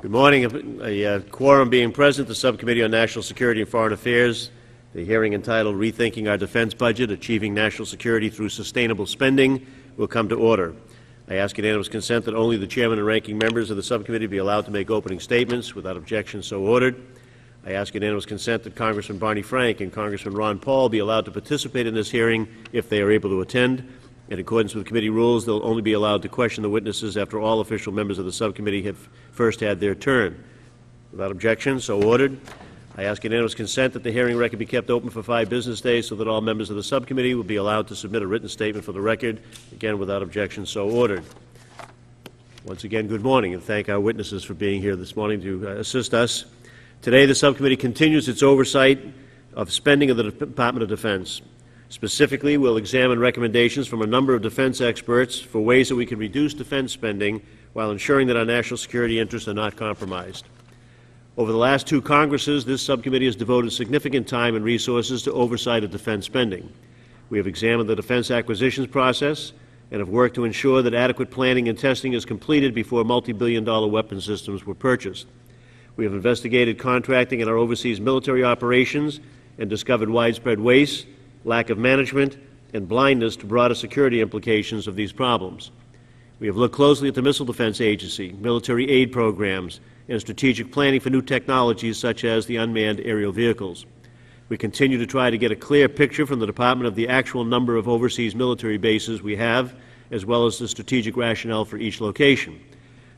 Good morning. A quorum being present, the Subcommittee on National Security and Foreign Affairs, the hearing entitled Rethinking Our Defense Budget, Achieving National Security Through Sustainable Spending, will come to order. I ask unanimous consent that only the Chairman and Ranking Members of the Subcommittee be allowed to make opening statements. Without objection, so ordered. I ask unanimous consent that Congressman Barney Frank and Congressman Ron Paul be allowed to participate in this hearing if they are able to attend. In accordance with committee rules, they'll only be allowed to question the witnesses after all official members of the subcommittee have first had their turn. Without objection, so ordered. I ask unanimous consent that the hearing record be kept open for 5 business days so that all members of the subcommittee will be allowed to submit a written statement for the record. Again, without objection, so ordered. Once again, good morning, and thank our witnesses for being here this morning to assist us. Today, the subcommittee continues its oversight of spending of the Department of Defense. Specifically, we'll examine recommendations from a number of defense experts for ways that we can reduce defense spending while ensuring that our national security interests are not compromised. Over the last 2 Congresses, this subcommittee has devoted significant time and resources to oversight of defense spending. We have examined the defense acquisitions process and have worked to ensure that adequate planning and testing is completed before multi-billion-dollar weapon systems were purchased. We have investigated contracting in our overseas military operations and discovered widespread waste, lack of management, and blindness to broader security implications of these problems. We have looked closely at the Missile Defense Agency, military aid programs, and strategic planning for new technologies such as the unmanned aerial vehicles. We continue to try to get a clear picture from the Department of the actual number of overseas military bases we have, as well as the strategic rationale for each location.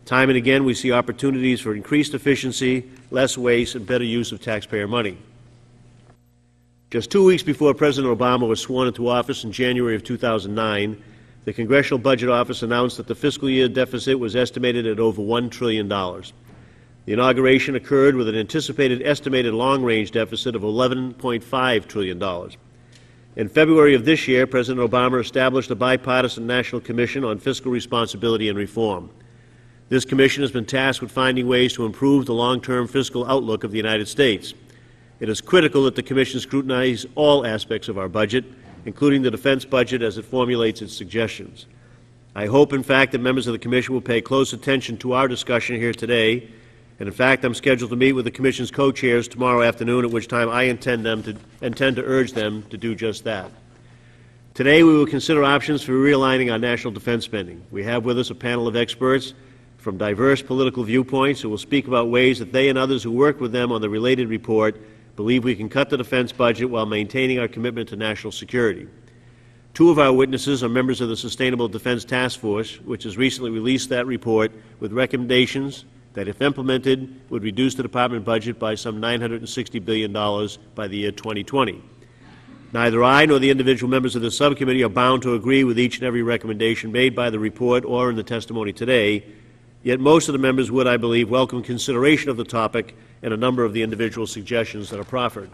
Time and again, we see opportunities for increased efficiency, less waste, and better use of taxpayer money. Just 2 weeks before President Obama was sworn into office in January of 2009, the Congressional Budget Office announced that the fiscal year deficit was estimated at over $1 trillion. The inauguration occurred with an anticipated estimated long-range deficit of $11.5 trillion. In February of this year, President Obama established a bipartisan National Commission on Fiscal Responsibility and Reform. This commission has been tasked with finding ways to improve the long-term fiscal outlook of the United States. It is critical that the Commission scrutinize all aspects of our budget, including the defense budget as it formulates its suggestions. I hope, in fact, that members of the Commission will pay close attention to our discussion here today, and in fact, I'm scheduled to meet with the Commission's co-chairs tomorrow afternoon, at which time I intend to urge them to do just that. Today, we will consider options for realigning our national defense spending. We have with us a panel of experts from diverse political viewpoints who will speak about ways that they and others who worked with them on the related report believe we can cut the defense budget while maintaining our commitment to national security. 2 of our witnesses are members of the Sustainable Defense Task Force, which has recently released that report with recommendations that, if implemented, would reduce the department budget by some $960 billion by the year 2020. Neither I nor the individual members of the subcommittee are bound to agree with each and every recommendation made by the report or in the testimony today, yet most of the members would, I believe, welcome consideration of the topic and a number of the individual suggestions that are proffered.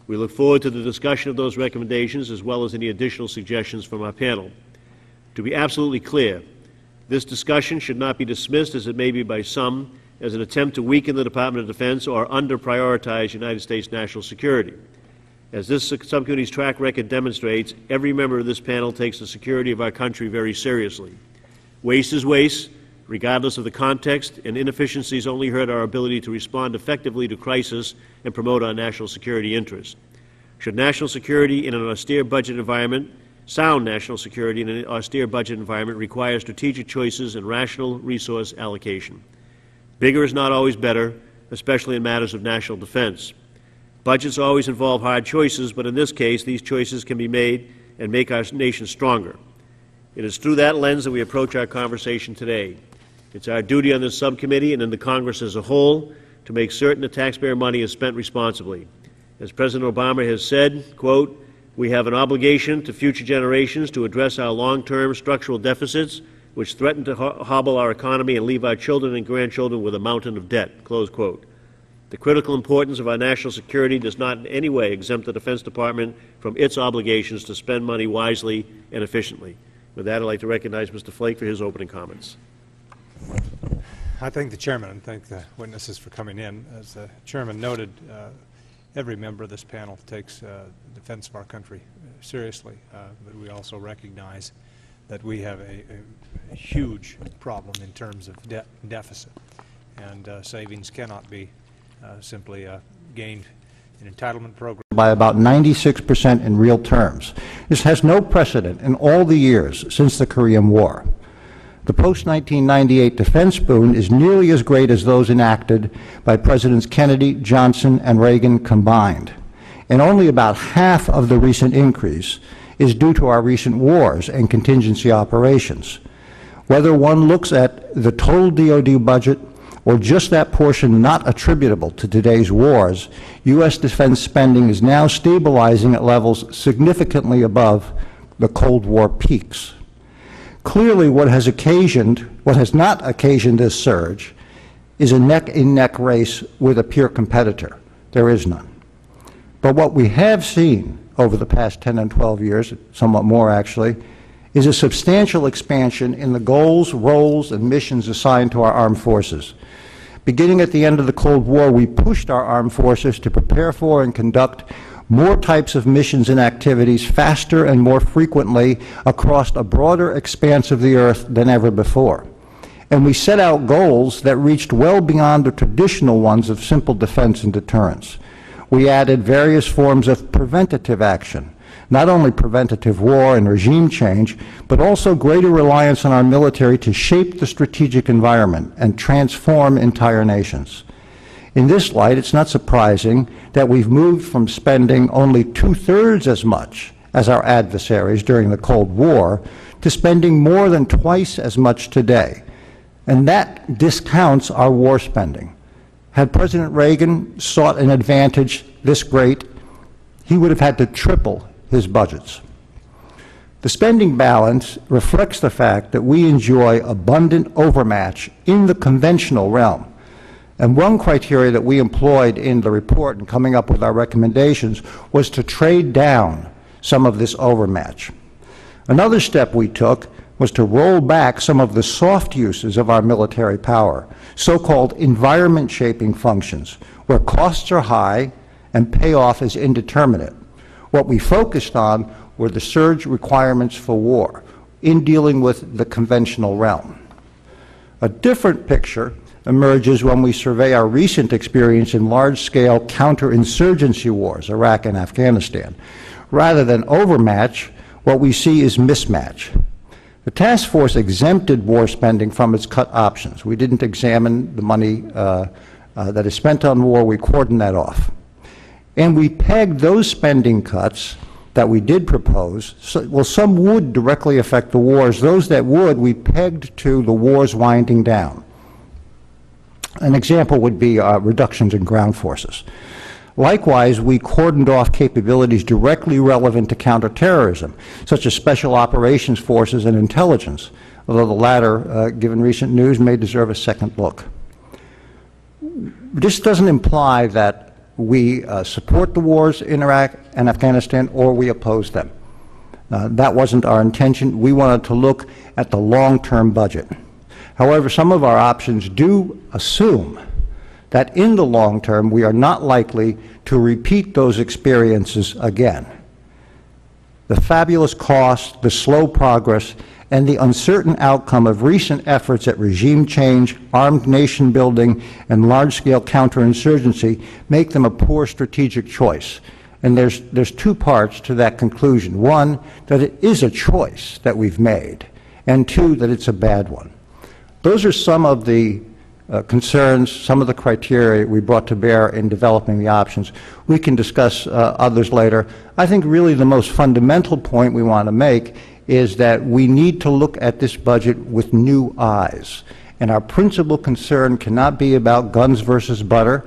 We look forward to the discussion of those recommendations as well as any additional suggestions from our panel. To be absolutely clear, this discussion should not be dismissed, as it may be by some, as an attempt to weaken the Department of Defense or under-prioritize United States national security. As this subcommittee's track record demonstrates, every member of this panel takes the security of our country very seriously. Waste is waste, regardless of the context, and inefficiencies only hurt our ability to respond effectively to crisis and promote our national security interests. Should national security in an austere budget environment, sound national security in an austere budget environment require strategic choices and rational resource allocation. Bigger is not always better, especially in matters of national defense. Budgets always involve hard choices, but in this case, these choices can be made and make our nation stronger. It is through that lens that we approach our conversation today. It's our duty on this subcommittee and in the Congress as a whole to make certain that taxpayer money is spent responsibly. As President Obama has said, quote, "We have an obligation to future generations to address our long-term structural deficits which threaten to hobble our economy and leave our children and grandchildren with a mountain of debt," close quote. The critical importance of our national security does not in any way exempt the Defense Department from its obligations to spend money wisely and efficiently. With that, I'd like to recognize Mr. Flake for his opening comments. I thank the Chairman and thank the witnesses for coming in. As the Chairman noted, every member of this panel takes the defense of our country seriously, but we also recognize that we have a huge problem in terms of deficit. and savings cannot be simply gained in entitlement programs. By about 96% in real terms. This has no precedent in all the years since the Korean War. The post-1998 defense boon is nearly as great as those enacted by Presidents Kennedy, Johnson, and Reagan combined. And only about half of the recent increase is due to our recent wars and contingency operations. Whether one looks at the total DoD budget or just that portion not attributable to today's wars, U.S. defense spending is now stabilizing at levels significantly above the Cold War peaks. Clearly, what has not occasioned this surge is a neck-and-neck race with a peer competitor. There is none. But what we have seen over the past 10 and 12 years, somewhat more actually, is a substantial expansion in the goals, roles, and missions assigned to our armed forces. Beginning at the end of the Cold War, we pushed our armed forces to prepare for and conduct more types of missions and activities faster and more frequently across a broader expanse of the earth than ever before. And we set out goals that reached well beyond the traditional ones of simple defense and deterrence. We added various forms of preventative action, not only preventative war and regime change, but also greater reliance on our military to shape the strategic environment and transform entire nations. In this light, it's not surprising that we've moved from spending only 2/3 as much as our adversaries during the Cold War to spending more than twice as much today. And that discounts our war spending. Had President Reagan sought an advantage this great, he would have had to triple his budgets. The spending balance reflects the fact that we enjoy abundant overmatch in the conventional realm. And one criteria that we employed in the report in coming up with our recommendations was to trade down some of this overmatch. Another step we took was to roll back some of the soft uses of our military power, so-called environment-shaping functions, where costs are high and payoff is indeterminate. What we focused on were the surge requirements for war in dealing with the conventional realm. A different picture emerges when we survey our recent experience in large-scale counterinsurgency wars, Iraq and Afghanistan. Rather than overmatch, what we see is mismatch. The task force exempted war spending from its cut options. We didn't examine the money that is spent on war. We cordoned that off. And we pegged those spending cuts that we did propose. Well, some would directly affect the wars. Those that would, we pegged to the wars winding down. An example would be reductions in ground forces. Likewise, we cordoned off capabilities directly relevant to counterterrorism, such as special operations forces and intelligence, although the latter, given recent news, may deserve a second look. This doesn't imply that we support the wars in Iraq and Afghanistan or we oppose them. That wasn't our intention. We wanted to look at the long-term budget. However, some of our options do assume that in the long term we are not likely to repeat those experiences again. The fabulous cost, the slow progress, and the uncertain outcome of recent efforts at regime change, armed nation building, and large-scale counterinsurgency make them a poor strategic choice. And there's two parts to that conclusion. One, that it is a choice that we've made, and two, that it's a bad one. Those are some of the concerns, some of the criteria we brought to bear in developing the options. We can discuss others later. I think really the most fundamental point we want to make is that we need to look at this budget with new eyes. And our principal concern cannot be about guns versus butter.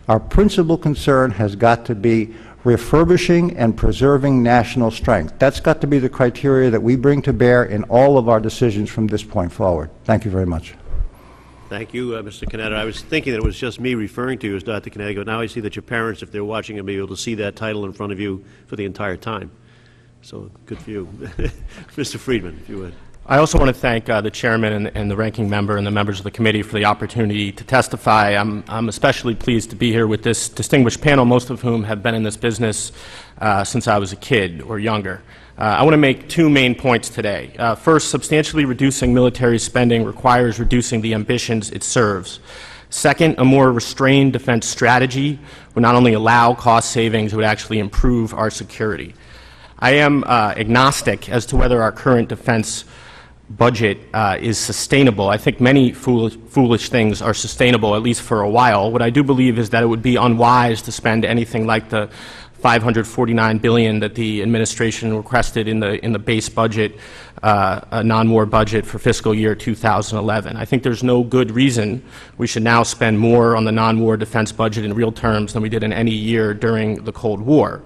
Our principal concern has got to be refurbishing and preserving national strength. That's got to be the criteria that we bring to bear in all of our decisions from this point forward. Thank you very much. Thank you, Mr. Canetta. I was thinking that it was just me referring to you as Dr. Canetta, but now I see that your parents, if they're watching, will be able to see that title in front of you for the entire time. So good for you. Mr. Friedman, if you would. I also want to thank the chairman and the ranking member and the members of the committee for the opportunity to testify. I'm especially pleased to be here with this distinguished panel, most of whom have been in this business since I was a kid or younger. I want to make two main points today. First, substantially reducing military spending requires reducing the ambitions it serves. Second, a more restrained defense strategy would not only allow cost savings, it would actually improve our security. I am agnostic as to whether our current defense budget is sustainable. I think many foolish things are sustainable, at least for a while. What I do believe is that it would be unwise to spend anything like the $549 billion that the administration requested in the base budget, a non-war budget for fiscal year 2011. I think there's no good reason we should now spend more on the non-war defense budget in real terms than we did in any year during the Cold War.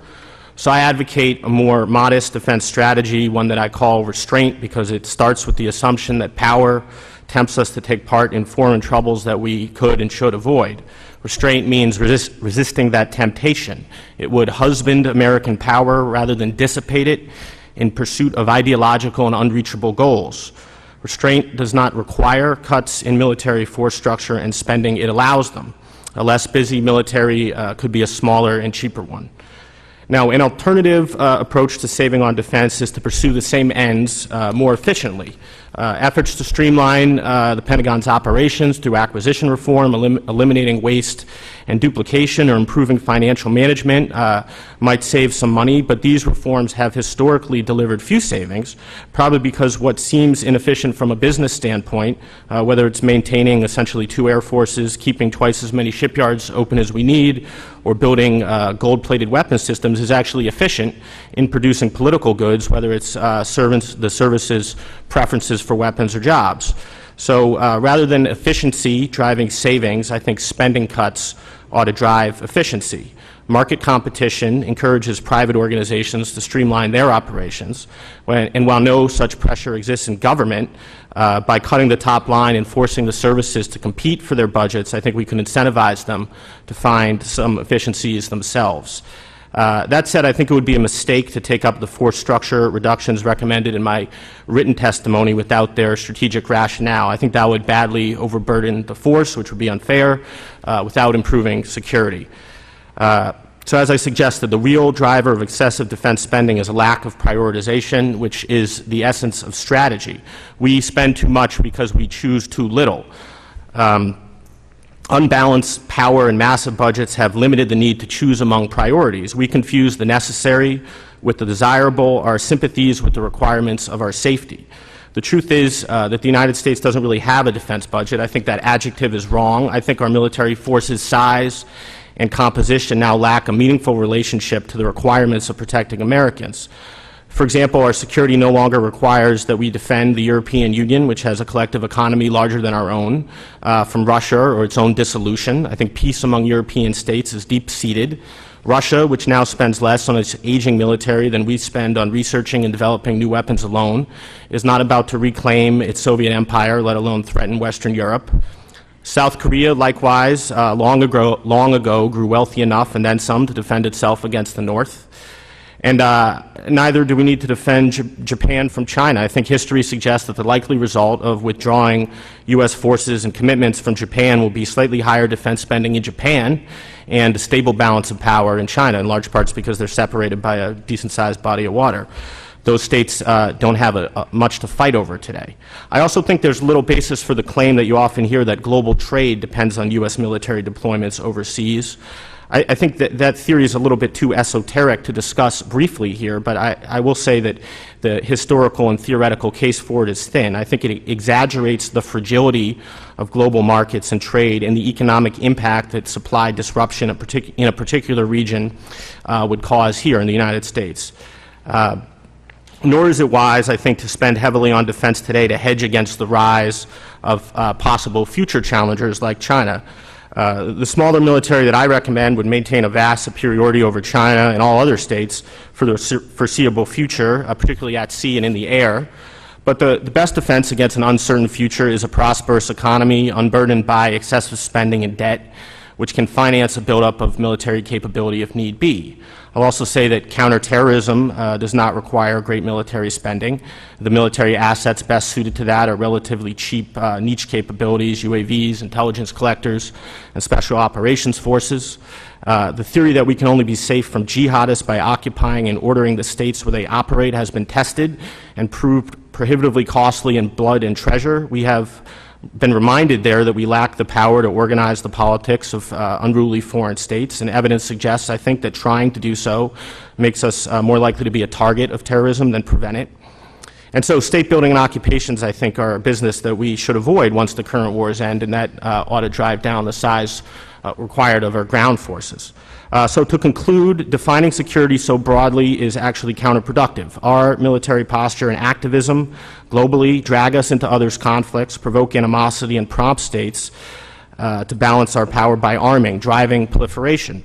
So I advocate a more modest defense strategy, one that I call restraint, because it starts with the assumption that power tempts us to take part in foreign troubles that we could and should avoid. Restraint means resisting that temptation. It would husband American power rather than dissipate it in pursuit of ideological and unreachable goals. Restraint does not require cuts in military force structure and spending. It allows them. A less busy military could be a smaller and cheaper one. Now, an alternative approach to saving on defense is to pursue the same ends more efficiently. Efforts to streamline the Pentagon's operations through acquisition reform, eliminating waste and duplication, or improving financial management might save some money, but these reforms have historically delivered few savings, probably because what seems inefficient from a business standpoint, whether it's maintaining essentially 2 air forces, keeping twice as many shipyards open as we need, or building gold-plated weapons systems, is actually efficient in producing political goods, whether it's the services' preferences for weapons or jobs. So rather than efficiency driving savings, I think spending cuts ought to drive efficiency. Market competition encourages private organizations to streamline their operations, and while no such pressure exists in government, by cutting the top line and forcing the services to compete for their budgets, I think we can incentivize them to find some efficiencies themselves. That said, I think it would be a mistake to take up the force structure reductions recommended in my written testimony without their strategic rationale. I think that would badly overburden the force, which would be unfair, without improving security. So as I suggested, the real driver of excessive defense spending is a lack of prioritization, which is the essence of strategy. We spend too much because we choose too little. Unbalanced power and massive budgets have limited the need to choose among priorities. We confuse the necessary with the desirable, our sympathies with the requirements of our safety. The truth is that the United States doesn't really have a defense budget. I think that adjective is wrong. I think our military forces' size and composition now lack a meaningful relationship to the requirements of protecting Americans. For example, our security no longer requires that we defend the European Union, which has a collective economy larger than our own, from Russia or its own dissolution. I think peace among European states is deep-seated. Russia, which now spends less on its aging military than we spend on researching and developing new weapons alone, is not about to reclaim its Soviet empire, let alone threaten Western Europe. South Korea, likewise, long ago grew wealthy enough and then some to defend itself against the North. And neither do we need to defend Japan from China. I think history suggests that the likely result of withdrawing U.S. forces and commitments from Japan will be slightly higher defense spending in Japan and a stable balance of power in China, in large parts because they're separated by a decent-sized body of water. Those states don't have much to fight over today. I also think there's little basis for the claim that you often hear that global trade depends on U.S. military deployments overseas. I think that theory is a little bit too esoteric to discuss briefly here, but I will say that the historical and theoretical case for it is thin. I think it exaggerates the fragility of global markets and trade and the economic impact that supply disruption in a particular region would cause here in the United States. Nor is it wise, I think, to spend heavily on defense today to hedge against the rise of possible future challengers like China. The smaller military that I recommend would maintain a vast superiority over China and all other states for the foreseeable future, particularly at sea and in the air. But the best defense against an uncertain future is a prosperous economy unburdened by excessive spending and debt, which can finance a buildup of military capability if need be. I'll also say that counterterrorism does not require great military spending. The military assets best suited to that are relatively cheap niche capabilities, UAVs, intelligence collectors, and special operations forces. The theory that we can only be safe from jihadists by occupying and ordering the states where they operate has been tested and proved prohibitively costly in blood and treasure. We have been reminded there that we lack the power to organize the politics of unruly foreign states, and evidence suggests, I think, that trying to do so makes us more likely to be a target of terrorism than prevent it. And so state building and occupations, I think, are a business that we should avoid once the current wars end, and that ought to drive down the size required of our ground forces. So to conclude, defining security so broadly is actually counterproductive. Our military posture and activism globally drag us into others' conflicts, provoke animosity, and prompt states to balance our power by arming, driving proliferation.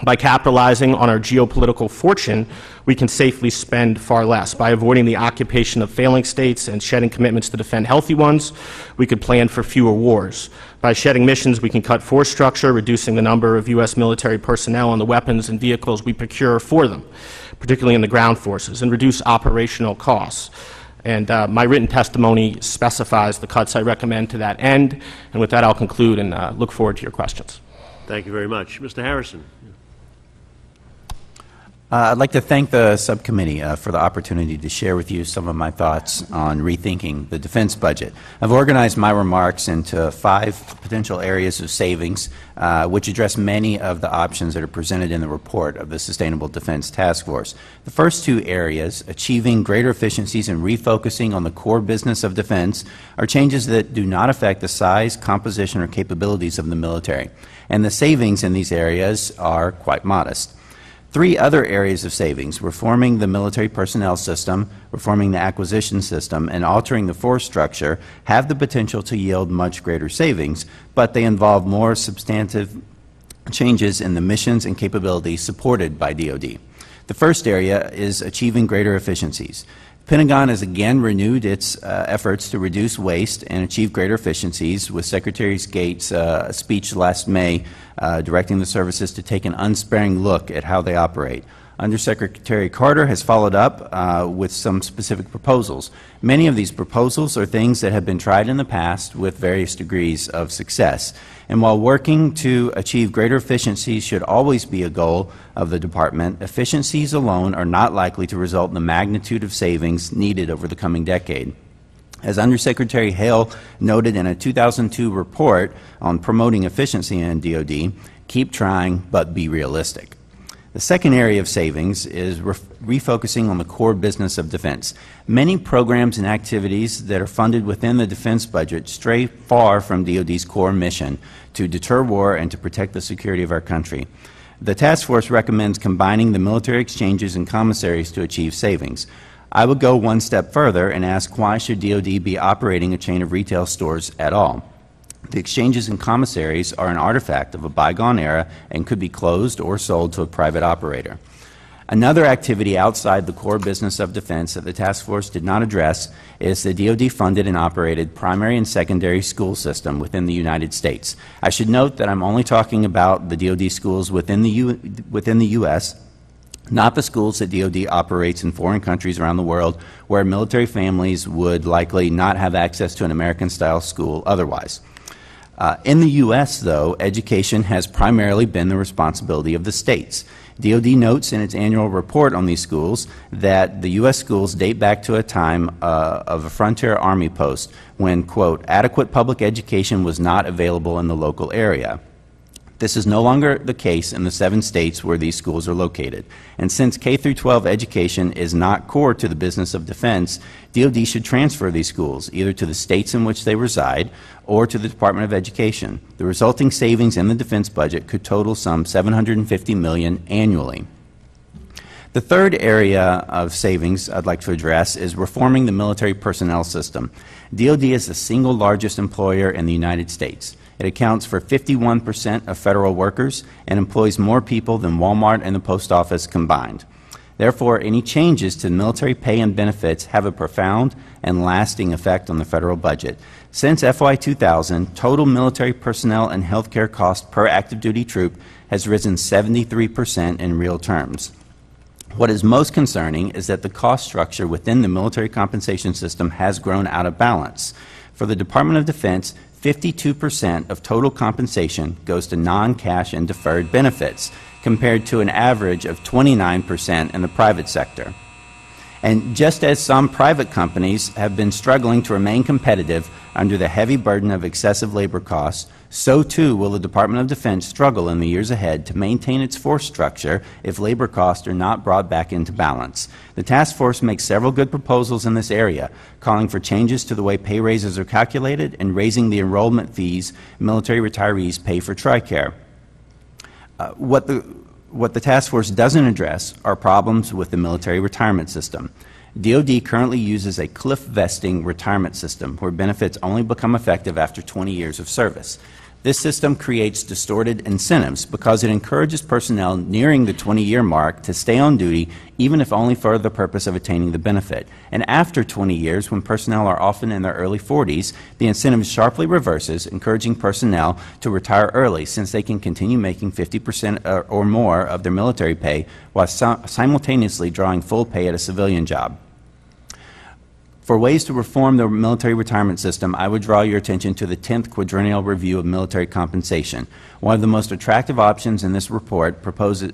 By capitalizing on our geopolitical fortune, we can safely spend far less. By avoiding the occupation of failing states and shedding commitments to defend healthy ones, we could plan for fewer wars. By shedding missions, we can cut force structure, reducing the number of U.S. military personnel and the weapons and vehicles we procure for them, particularly in the ground forces, and reduce operational costs. And my written testimony specifies the cuts I recommend to that end. And with that, I'll conclude and look forward to your questions. Thank you very much. Mr. Harrison. I'd like to thank the subcommittee for the opportunity to share with you some of my thoughts on rethinking the defense budget. I've organized my remarks into 5 potential areas of savings, which address many of the options that are presented in the report of the Sustainable Defense Task Force. The first 2 areas, achieving greater efficiencies and refocusing on the core business of defense, are changes that do not affect the size, composition, or capabilities of the military. And the savings in these areas are quite modest. 3 other areas of savings, reforming the military personnel system, reforming the acquisition system, and altering the force structure, have the potential to yield much greater savings, but they involve more substantive changes in the missions and capabilities supported by DoD. The first area is achieving greater efficiencies. The Pentagon has again renewed its efforts to reduce waste and achieve greater efficiencies, with Secretary Gates' speech last May directing the services to take an unsparing look at how they operate. Undersecretary Carter has followed up with some specific proposals. Many of these proposals are things that have been tried in the past with various degrees of success. And while working to achieve greater efficiencies should always be a goal of the Department, efficiencies alone are not likely to result in the magnitude of savings needed over the coming decade. As Undersecretary Hale noted in a 2002 report on promoting efficiency in DoD, keep trying but be realistic. The second area of savings is refocusing on the core business of defense. Many programs and activities that are funded within the defense budget stray far from DoD's core mission to deter war and to protect the security of our country. The task force recommends combining the military exchanges and commissaries to achieve savings. I would go one step further and ask, why should DoD be operating a chain of retail stores at all? The exchanges and commissaries are an artifact of a bygone era and could be closed or sold to a private operator. Another activity outside the core business of defense that the task force did not address is the DoD funded and operated primary and secondary school system within the United States. I should note that I'm only talking about the DoD schools within the U.S., not the schools that DoD operates in foreign countries around the world, where military families would likely not have access to an American-style school otherwise. In the U.S., though, education has primarily been the responsibility of the states. DoD notes in its annual report on these schools that the U.S. schools date back to a time of a frontier army post when, quote, adequate public education was not available in the local area. This is no longer the case in the 7 states where these schools are located. And since K-12 education is not core to the business of defense, DoD should transfer these schools either to the states in which they reside or to the Department of Education. The resulting savings in the defense budget could total some $750 million annually. The third area of savings I'd like to address is reforming the military personnel system. DoD is the single largest employer in the United States. It accounts for 51% of federal workers and employs more people than Walmart and the post office combined. Therefore, any changes to military pay and benefits have a profound and lasting effect on the federal budget. Since FY 2000, total military personnel and health care cost per active duty troop has risen 73% in real terms. What is most concerning is that the cost structure within the military compensation system has grown out of balance. For the Department of Defense, 52% of total compensation goes to non-cash and deferred benefits, compared to an average of 29% in the private sector. And just as some private companies have been struggling to remain competitive under the heavy burden of excessive labor costs, so too will the Department of Defense struggle in the years ahead to maintain its force structure if labor costs are not brought back into balance. The task force makes several good proposals in this area, calling for changes to the way pay raises are calculated and raising the enrollment fees military retirees pay for TRICARE. What the task force doesn't address are problems with the military retirement system. DoD currently uses a cliff vesting retirement system where benefits only become effective after 20 years of service. This system creates distorted incentives because it encourages personnel nearing the 20-year mark to stay on duty even if only for the purpose of attaining the benefit. And after 20 years, when personnel are often in their early 40s, the incentive sharply reverses, encouraging personnel to retire early since they can continue making 50% or more of their military pay while simultaneously drawing full pay at a civilian job. For ways to reform the military retirement system, I would draw your attention to the 10th Quadrennial Review of Military Compensation. One of the most attractive options in this report proposes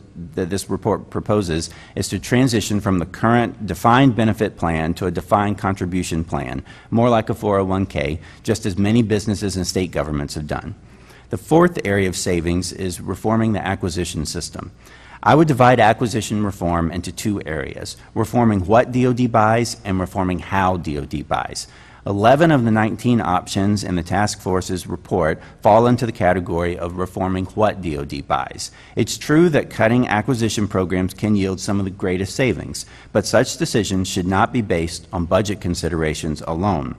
is to transition from the current defined benefit plan to a defined contribution plan, more like a 401k, just as many businesses and state governments have done. The fourth area of savings is reforming the acquisition system. I would divide acquisition reform into two areas, reforming what DoD buys and reforming how DoD buys. 11 of the 19 options in the task force's report fall into the category of reforming what DoD buys. It's true that cutting acquisition programs can yield some of the greatest savings, but such decisions should not be based on budget considerations alone.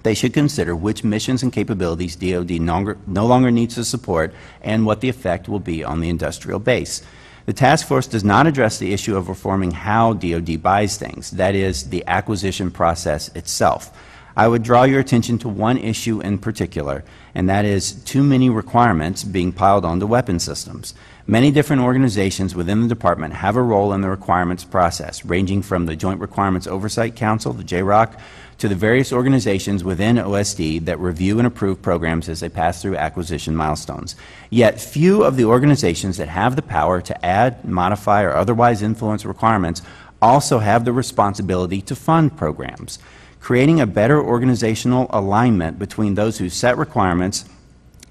They should consider which missions and capabilities DoD no longer needs to support and what the effect will be on the industrial base. The task force does not address the issue of reforming how DoD buys things, that is, the acquisition process itself. I would draw your attention to one issue in particular, and that is too many requirements being piled onto weapon systems. Many different organizations within the department have a role in the requirements process, ranging from the Joint Requirements Oversight Council, the JROC, to the various organizations within OSD that review and approve programs as they pass through acquisition milestones. Yet few of the organizations that have the power to add, modify, or otherwise influence requirements also have the responsibility to fund programs. Creating a better organizational alignment between those who set requirements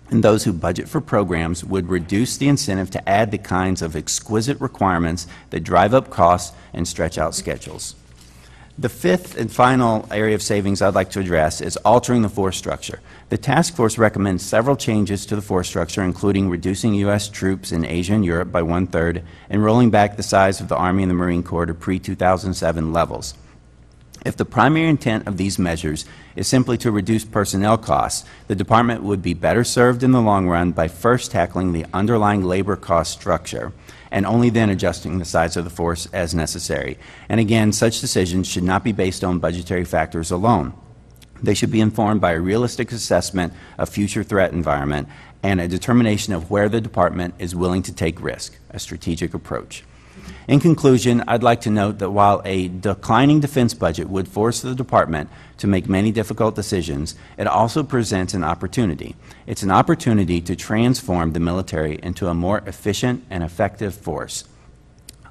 and those who budget for programs would reduce the incentive to add the kinds of exquisite requirements that drive up costs and stretch out schedules. The fifth and final area of savings I'd like to address is altering the force structure. The task force recommends several changes to the force structure, including reducing U.S. troops in Asia and Europe by 1/3 and rolling back the size of the Army and the Marine Corps to pre-2007 levels. If the primary intent of these measures is simply to reduce personnel costs, the Department would be better served in the long run by first tackling the underlying labor cost structure and only then adjusting the size of the force as necessary. And again, such decisions should not be based on budgetary factors alone. They should be informed by a realistic assessment of future threat environment and a determination of where the Department is willing to take risk, a strategic approach. In conclusion, I'd like to note that while a declining defense budget would force the Department to make many difficult decisions, it also presents an opportunity. It's an opportunity to transform the military into a more efficient and effective force.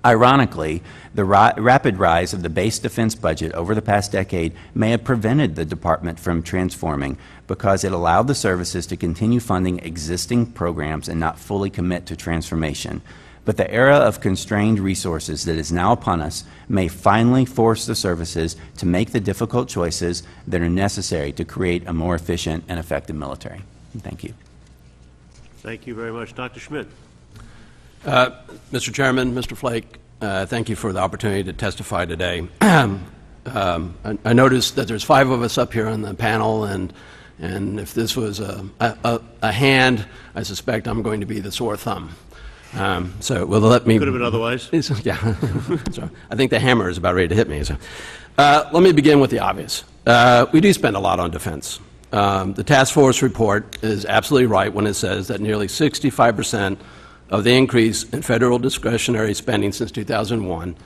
Ironically, the rapid rise of the base defense budget over the past decade may have prevented the Department from transforming because it allowed the services to continue funding existing programs and not fully commit to transformation. But the era of constrained resources that is now upon us may finally force the services to make the difficult choices that are necessary to create a more efficient and effective military. Thank you. Thank you very much. Dr. Schmidt. Mr. Chairman, Mr. Flake, thank you for the opportunity to testify today. I noticed that there's 5 of us up here on the panel, and if this was a hand, I suspect I'm going to be the sore thumb. So will they let me? Could have been otherwise. Yeah. So I think the hammer is about ready to hit me. So, let me begin with the obvious. We do spend a lot on defense. The task force report is absolutely right when it says that nearly 65% of the increase in federal discretionary spending since 2001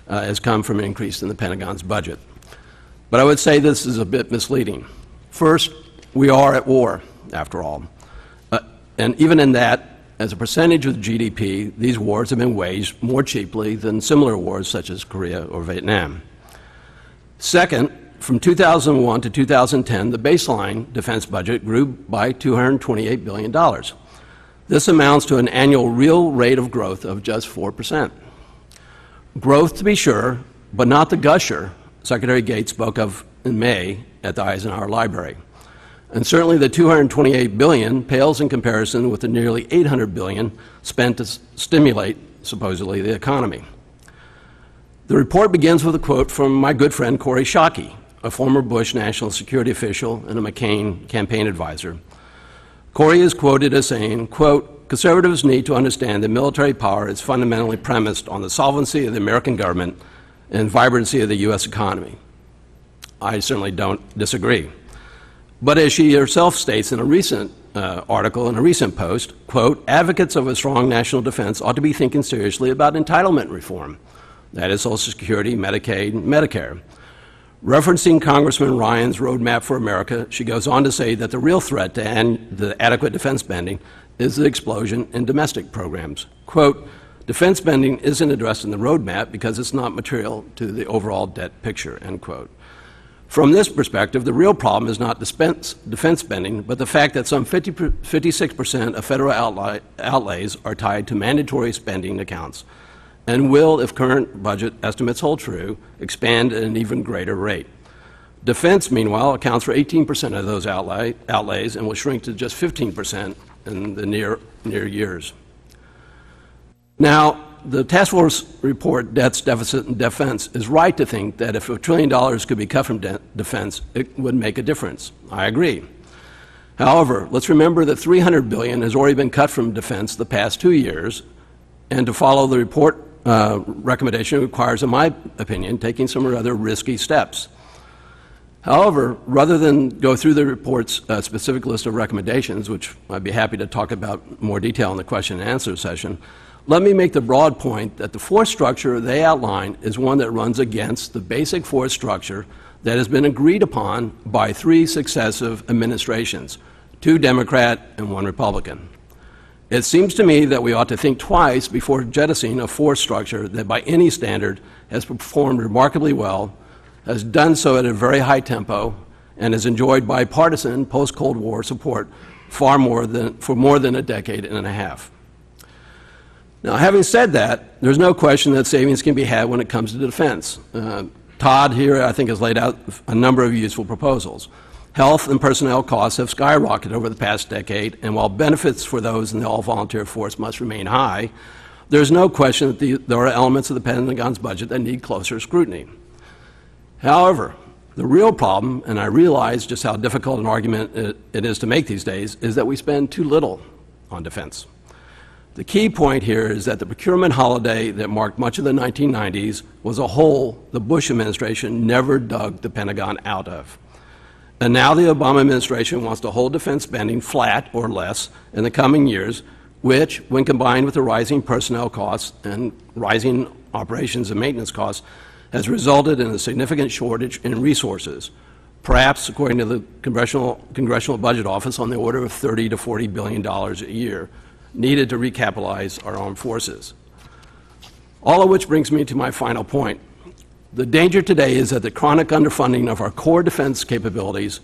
has come from an increase in the Pentagon's budget. But I would say this is a bit misleading. First, we are at war, after all. And even in that, as a percentage of GDP, these wars have been waged more cheaply than similar wars such as Korea or Vietnam. Second, from 2001 to 2010, the baseline defense budget grew by $228 billion. This amounts to an annual real rate of growth of just 4%. Growth, to be sure, but not the gusher Secretary Gates spoke of in May at the Eisenhower Library. And certainly the $228 billion pales in comparison with the nearly $800 billion spent to stimulate, supposedly, the economy. The report begins with a quote from my good friend Corey Shockey, a former Bush national security official and a McCain campaign advisor. Corey is quoted as saying, quote, "Conservatives need to understand that military power is fundamentally premised on the solvency of the American government and vibrancy of the U.S. economy." I certainly don't disagree. But as she herself states in a recent article, in a recent post, quote, "Advocates of a strong national defense ought to be thinking seriously about entitlement reform, that is Social Security, Medicaid, and Medicare." Referencing Congressman Ryan's Roadmap for America, she goes on to say that the real threat to the adequate defense spending is the explosion in domestic programs. Quote, "Defense spending isn't addressed in the roadmap because it's not material to the overall debt picture," end quote. From this perspective, the real problem is not defense spending, but the fact that some 56% of federal outlays are tied to mandatory spending accounts and will, if current budget estimates hold true, expand at an even greater rate. Defense, meanwhile, accounts for 18% of those outlays and will shrink to just 15% in the near years. Now, the task force report, Debts, Deficit, and Defense, is right to think that if $1 trillion could be cut from defense, it would make a difference. I agree. However, let's remember that $300 billion has already been cut from defense the past 2 years, and to follow the report recommendation requires, in my opinion, taking some rather risky steps. However, rather than go through the report's specific list of recommendations, which I'd be happy to talk about in more detail in the question and answer session, let me make the broad point that the force structure they outline is one that runs against the basic force structure that has been agreed upon by 3 successive administrations, 2 Democrat and 1 Republican. It seems to me that we ought to think twice before jettisoning a force structure that by any standard has performed remarkably well, has done so at a very high tempo, and has enjoyed bipartisan post-Cold War support for more than a decade and a half. Now, having said that, there's no question that savings can be had when it comes to defense. Todd here, I think, has laid out a number of useful proposals. Health and personnel costs have skyrocketed over the past decade, and while benefits for those in the all-volunteer force must remain high, there's no question that there are elements of the Pentagon's budget that need closer scrutiny. However, the real problem, and I realize just how difficult an argument it is to make these days, is that we spend too little on defense. The key point here is that the procurement holiday that marked much of the 1990s was a hole the Bush administration never dug the Pentagon out of. And now the Obama administration wants to hold defense spending flat or less in the coming years, which, when combined with the rising personnel costs and rising operations and maintenance costs, has resulted in a significant shortage in resources, perhaps, according to the Congressional Budget Office, on the order of $30 to $40 billion a year, needed to recapitalize our armed forces. All of which brings me to my final point. The danger today is that the chronic underfunding of our core defense capabilities,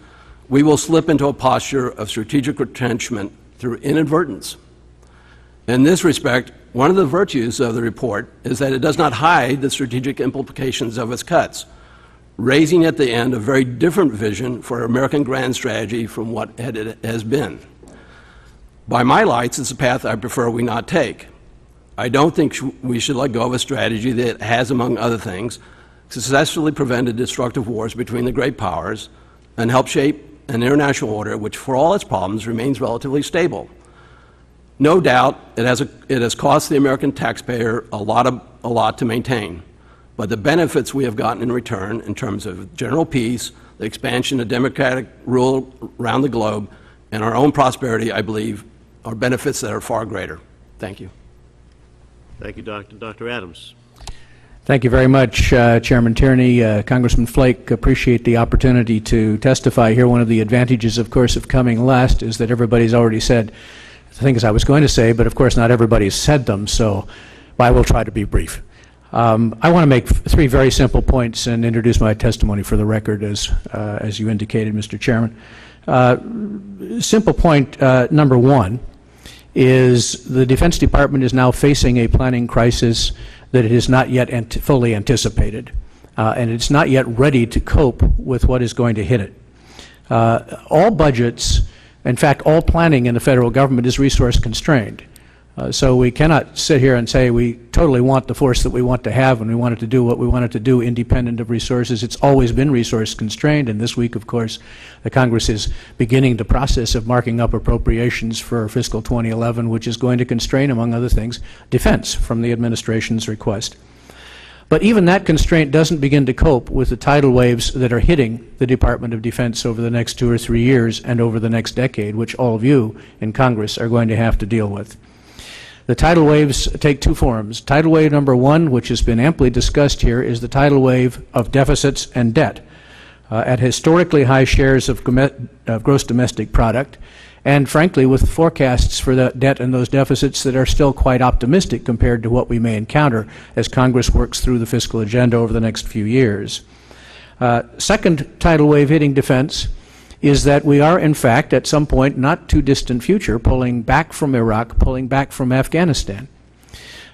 we will slip into a posture of strategic retrenchment through inadvertence. In this respect, one of the virtues of the report is that it does not hide the strategic implications of its cuts, raising at the end a very different vision for American grand strategy from what it has been. By my lights, it's a path I prefer we not take. I don't think we should let go of a strategy that has, among other things, successfully prevented destructive wars between the great powers and helped shape an international order which, for all its problems, remains relatively stable. No doubt it has cost the American taxpayer a lot to maintain, but the benefits we have gotten in return in terms of general peace, the expansion of democratic rule around the globe, and our own prosperity, I believe, are benefits that are far greater. Thank you. Thank you, Dr. Adams. Thank you very much, Chairman Tierney. Congressman Flake, appreciate the opportunity to testify here. One of the advantages, of course, of coming last is that everybody's already said the things I was going to say, but of course not everybody's said them, so I will try to be brief. I want to make three very simple points and introduce my testimony for the record, as you indicated, Mr. Chairman. Simple point number one is the Defense Department is now facing a planning crisis that it is not yet fully anticipated, and it's not yet ready to cope with what is going to hit it. All budgets, in fact, all planning in the federal government is resource constrained. So we cannot sit here and say we totally want the force that we want to have and we want it to do what we want it to do independent of resources. It's always been resource constrained, and this week, of course, the Congress is beginning the process of marking up appropriations for fiscal 2011, which is going to constrain, among other things, defense from the administration's request. But even that constraint doesn't begin to cope with the tidal waves that are hitting the Department of Defense over the next 2 or 3 years and over the next decade, which all of you in Congress are going to have to deal with. The tidal waves take two forms. Tidal wave number one, which has been amply discussed here, is the tidal wave of deficits and debt at historically high shares of gross domestic product, and frankly with forecasts for that debt and those deficits that are still quite optimistic compared to what we may encounter as Congress works through the fiscal agenda over the next few years. Second tidal wave hitting defense is that we are, in fact, at some point, not too distant future, pulling back from Iraq, pulling back from Afghanistan,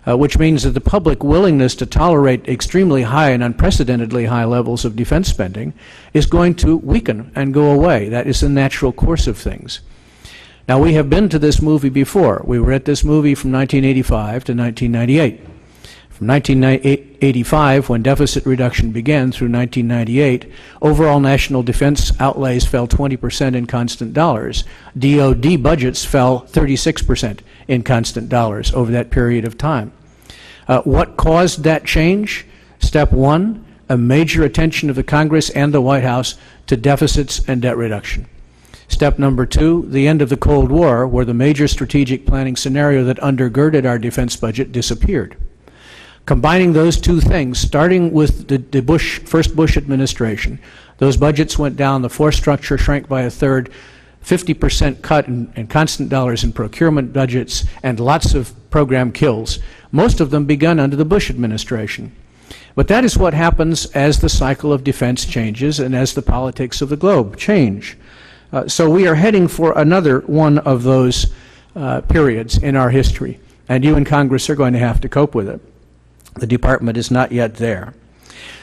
which means that the public willingness to tolerate extremely high and unprecedentedly high levels of defense spending is going to weaken and go away. That is the natural course of things. Now, we have been to this movie before. We were at this movie from 1985 to 1998. From 1985, when deficit reduction began, through 1998, overall national defense outlays fell 20% in constant dollars. DoD budgets fell 36% in constant dollars over that period of time. What caused that change? Step one, a major attention of the Congress and the White House to deficits and debt reduction. Step number two, the end of the Cold War, where the major strategic planning scenario that undergirded our defense budget disappeared. Combining those two things, starting with the first Bush administration, those budgets went down, the force structure shrank by a third, 50% cut in constant dollars in procurement budgets, and lots of program kills, most of them begun under the Bush administration. But that is what happens as the cycle of defense changes and as the politics of the globe change. So we are heading for another one of those periods in our history, and you in Congress are going to have to cope with it. The Department is not yet there.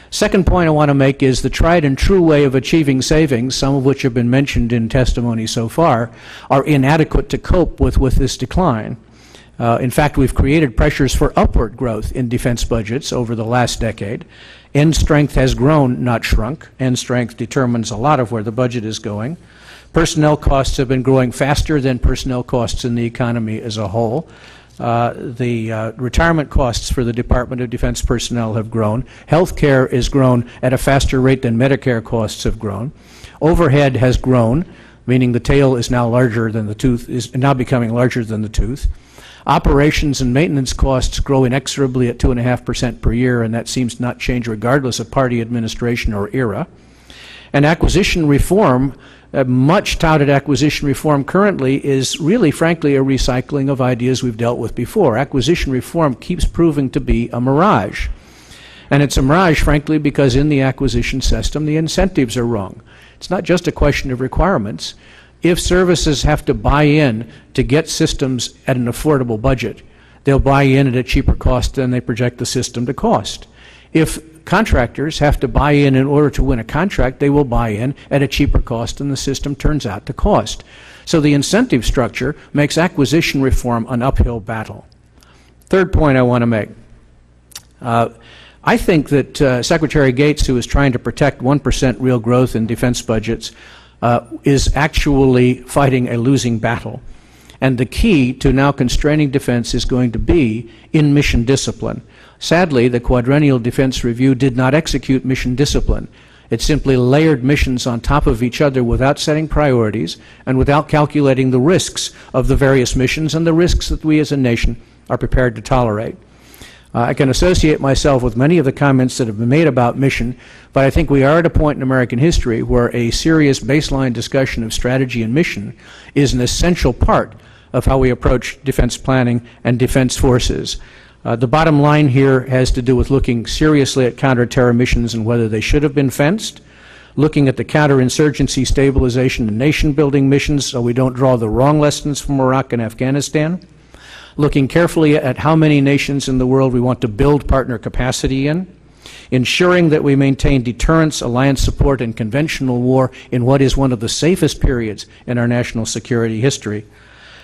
Second point I want to make is the tried and true way of achieving savings, some of which have been mentioned in testimony so far, are inadequate to cope with this decline. In fact, we've created pressures for upward growth in defense budgets over the last decade. End strength has grown, not shrunk. End strength determines a lot of where the budget is going. Personnel costs have been growing faster than personnel costs in the economy as a whole. The retirement costs for the Department of Defense personnel have grown. Health care has grown at a faster rate than Medicare costs have grown. Overhead has grown, meaning the tail is now larger than the tooth, is now becoming larger than the tooth. Operations and maintenance costs grow inexorably at 2.5% per year, and that seems to not change regardless of party administration or era. And acquisition reform, much touted acquisition reform currently, is really, frankly, a recycling of ideas we've dealt with before. Acquisition reform keeps proving to be a mirage. And it's a mirage, frankly, because in the acquisition system, the incentives are wrong. It's not just a question of requirements. If services have to buy in to get systems at an affordable budget, they'll buy in at a cheaper cost than they project the system to cost. If contractors have to buy in order to win a contract, they will buy in at a cheaper cost than the system turns out to cost. So the incentive structure makes acquisition reform an uphill battle. Third point I want to make. I think that Secretary Gates, who is trying to protect 1% real growth in defense budgets, is actually fighting a losing battle. And the key to now constraining defense is going to be in mission discipline. Sadly, the Quadrennial Defense Review did not execute mission discipline. It simply layered missions on top of each other without setting priorities and without calculating the risks of the various missions and the risks that we as a nation are prepared to tolerate. I can associate myself with many of the comments that have been made about mission, but I think we are at a point in American history where a serious baseline discussion of strategy and mission is an essential part of how we approach defense planning and defense forces. The bottom line here has to do with looking seriously at counterterror missions and whether they should have been fenced, looking at the counterinsurgency, stabilization, and nation-building missions so we don't draw the wrong lessons from Iraq and Afghanistan, looking carefully at how many nations in the world we want to build partner capacity in, ensuring that we maintain deterrence, alliance support, and conventional war in what is one of the safest periods in our national security history,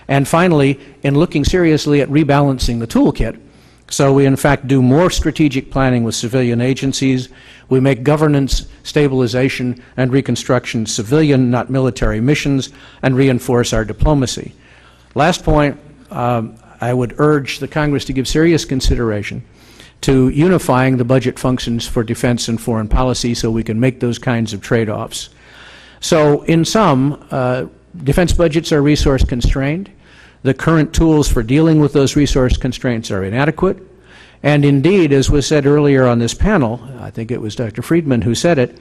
and finally, in looking seriously at rebalancing the toolkit so we in fact do more strategic planning with civilian agencies, we make governance, stabilization, and reconstruction civilian, not military missions, and reinforce our diplomacy. Last point, I would urge the Congress to give serious consideration to unifying the budget functions for defense and foreign policy so we can make those kinds of trade-offs. So in sum, defense budgets are resource constrained. The current tools for dealing with those resource constraints are inadequate. And indeed, as was said earlier on this panel, I think it was Dr. Friedman who said it,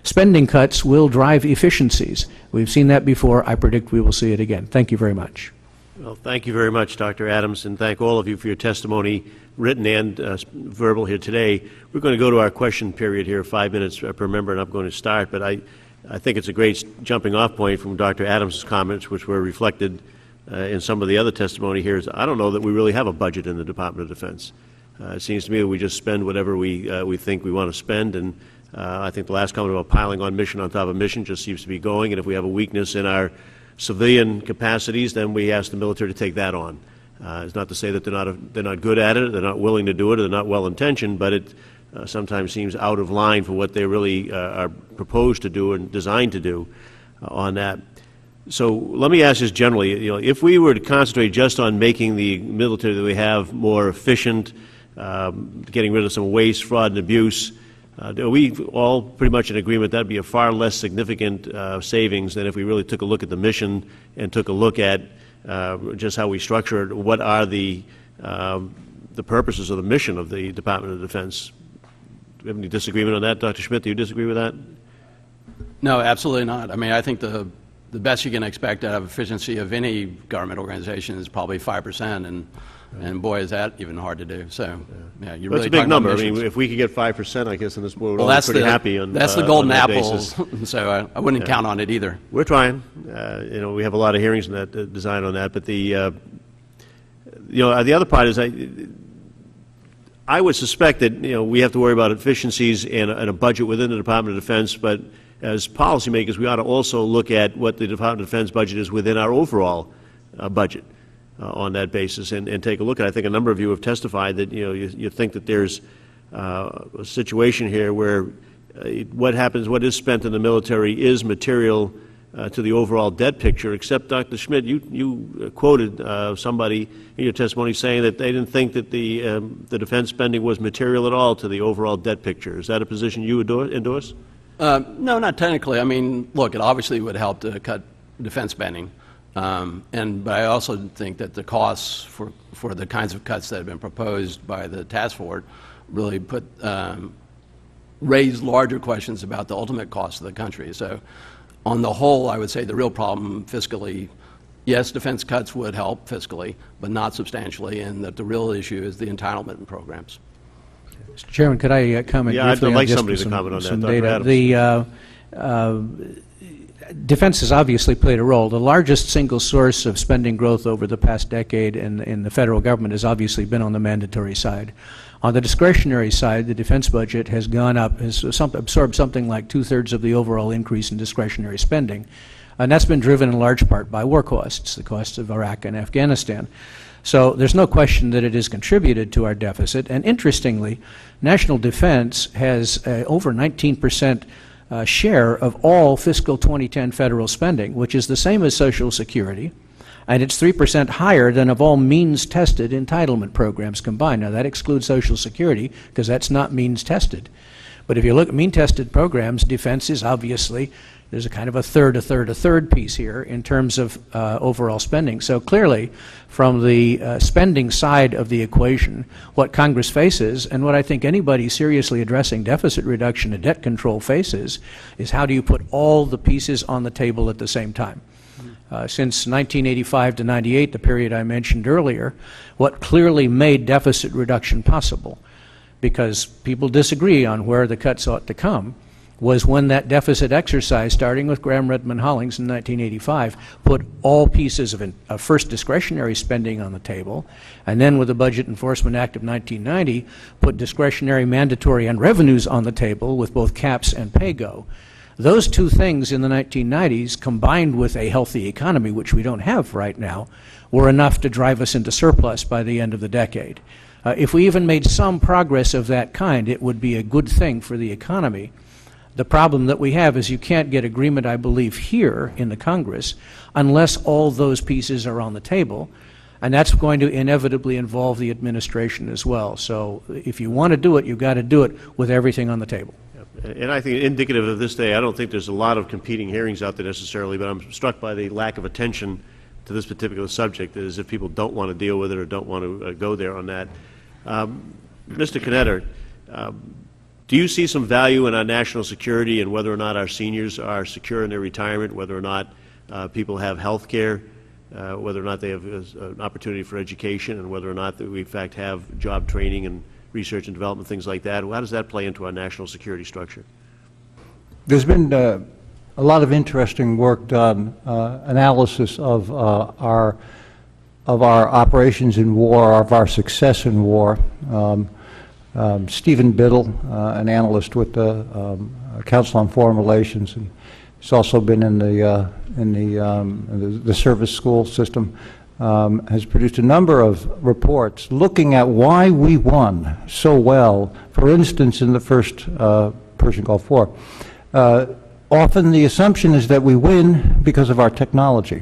spending cuts will drive efficiencies. We've seen that before. I predict we will see it again. Thank you very much. Well, thank you very much, Dr. Adams, and thank all of you for your testimony, written and verbal here today. We're going to go to our question period here, 5 minutes per member, and I'm going to start. But I think it's a great jumping-off point from Dr. Adams' comments, which were reflected in some of the other testimony here. Is I don't know that we really have a budget in the Department of Defense. It seems to me that we just spend whatever we think we want to spend, and I think the last comment about piling on mission on top of mission just seems to be going, and if we have a weakness in our civilian capacities, then we ask the military to take that on. It's not to say that they're not good at it, they're not willing to do it, or they're not well-intentioned, but it sometimes seems out of line for what they really are proposed to do and designed to do on that. So let me ask this generally, if we were to concentrate just on making the military that we have more efficient, getting rid of some waste, fraud, and abuse, are we all pretty much in agreement that would be a far less significant savings than if we really took a look at the mission and took a look at just how we structure it? What are the purposes of the mission of the Department of Defense? Do we have any disagreement on that? Dr. Schmidt, do you disagree with that? No, absolutely not. I mean, I think the best you can expect out of efficiency of any government organization is probably 5%, and boy, is that even hard to do. So, yeah, you're really that's a big number. I missions. mean, if we could get 5%, I guess in this world, well, we're pretty happy on that's the golden on that apple. basis. So I wouldn't count on it either. We're trying. We have a lot of hearings in that design on that. But the other part is I would suspect that we have to worry about efficiencies and a budget within the Department of Defense, but as policymakers, we ought to also look at what the Department of Defense budget is within our overall budget on that basis and take a look at it. I think a number of you have testified that you think that there's a situation here where what is spent in the military is material to the overall debt picture, except Dr. Schmidt, you quoted somebody in your testimony saying that they didn't think that the defense spending was material at all to the overall debt picture. Is that a position you would endorse? No, not technically. I mean, look, it obviously would help to cut defense spending, but I also think that the costs for the kinds of cuts that have been proposed by the task force really raise larger questions about the ultimate cost of the country. So, on the whole, I would say the real problem fiscally, yes, defense cuts would help fiscally, but not substantially, and that the real issue is the entitlement programs. Mr. Chairman, could I comment briefly? Yeah, I'd like somebody to comment on that, Dr. Adams. Defense has obviously played a role. The largest single source of spending growth over the past decade in the federal government has obviously been on the mandatory side. On the discretionary side, the defense budget has gone up, has absorbed something like 2/3 of the overall increase in discretionary spending. And that's been driven in large part by war costs, the costs of Iraq and Afghanistan. So there's no question that it has contributed to our deficit. And interestingly, national defense has over 19% share of all fiscal 2010 federal spending, which is the same as Social Security, and it's 3% higher than of all means-tested entitlement programs combined. Now, that excludes Social Security, because that's not means-tested. But if you look at mean-tested programs, defense is obviously, there's a kind of a third piece here in terms of overall spending. So clearly, from the spending side of the equation, what Congress faces, and what I think anybody seriously addressing deficit reduction and debt control faces, is how do you put all the pieces on the table at the same time? Since 1985 to 98, the period I mentioned earlier, what clearly made deficit reduction possible, because people disagree on where the cuts ought to come, was when that deficit exercise, starting with Graham Redmond Hollings in 1985, put all pieces of first discretionary spending on the table, and then with the Budget Enforcement Act of 1990, put discretionary, mandatory, and revenues on the table with both caps and pay-go. Those two things in the 1990s, combined with a healthy economy, which we don't have right now, were enough to drive us into surplus by the end of the decade. If we even made some progress of that kind, it would be a good thing for the economy. The problem that we have is you can't get agreement, I believe, here in the Congress unless all those pieces are on the table, and that's going to inevitably involve the administration as well. So if you want to do it, you've got to do it with everything on the table. And I think indicative of this day, I don't think there's a lot of competing hearings out there necessarily, but I'm struck by the lack of attention to this particular subject, as if people don't want to deal with it or don't want to go there on that. Mr. Knetter, do you see some value in our national security and whether or not our seniors are secure in their retirement, whether or not people have health care, whether or not they have an opportunity for education, and whether or not we in fact have job training and research and development, things like that? How does that play into our national security structure? There's been a lot of interesting work done, analysis of our operations in war, of our success in war. Stephen Biddle, an analyst with the Council on Foreign Relations, and he's also been in the service school system, has produced a number of reports looking at why we won so well. For instance, in the first Persian Gulf War, often the assumption is that we win because of our technology.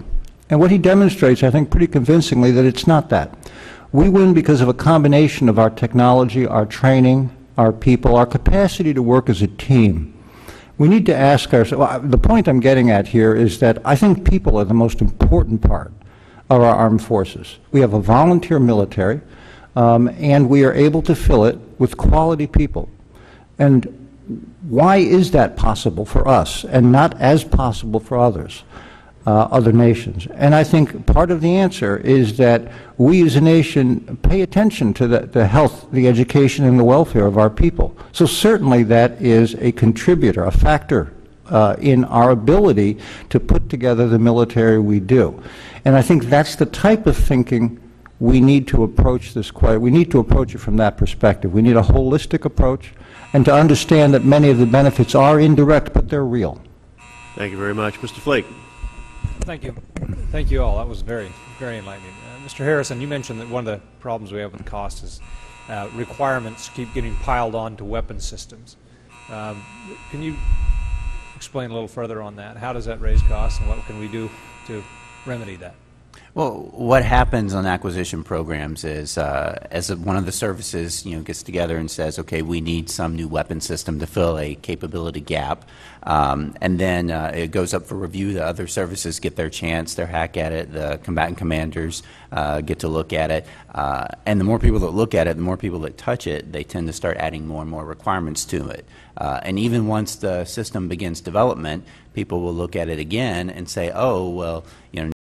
And what he demonstrates, I think pretty convincingly, that it's not that. We win because of a combination of our technology, our training, our people, our capacity to work as a team. We need to ask ourselves, the point I'm getting at here is that I think people are the most important part of our armed forces. We have a volunteer military, and we are able to fill it with quality people. And why is that possible for us and not as possible for others? Other nations. And I think part of the answer is that we as a nation pay attention to the health, the education, and the welfare of our people. So certainly that is a contributor, a factor in our ability to put together the military we do. And I think that's the type of thinking we need to approach this. We need to approach it from that perspective. We need a holistic approach and to understand that many of the benefits are indirect, but they're real. Thank you very much. Mr. Flake. Thank you. Thank you all. That was very, very enlightening. Mr. Harrison, you mentioned that one of the problems we have with cost is requirements keep getting piled on to weapon systems. Can you explain a little further on that? How does that raise costs, and what can we do to remedy that? Well, what happens on acquisition programs is, as one of the services, gets together and says, okay, we need some new weapon system to fill a capability gap, and then it goes up for review. The other services get their chance, their hack at it. The combatant commanders get to look at it, and the more people that look at it, the more people that touch it, they tend to start adding more and more requirements to it. And even once the system begins development, people will look at it again and say, oh, well,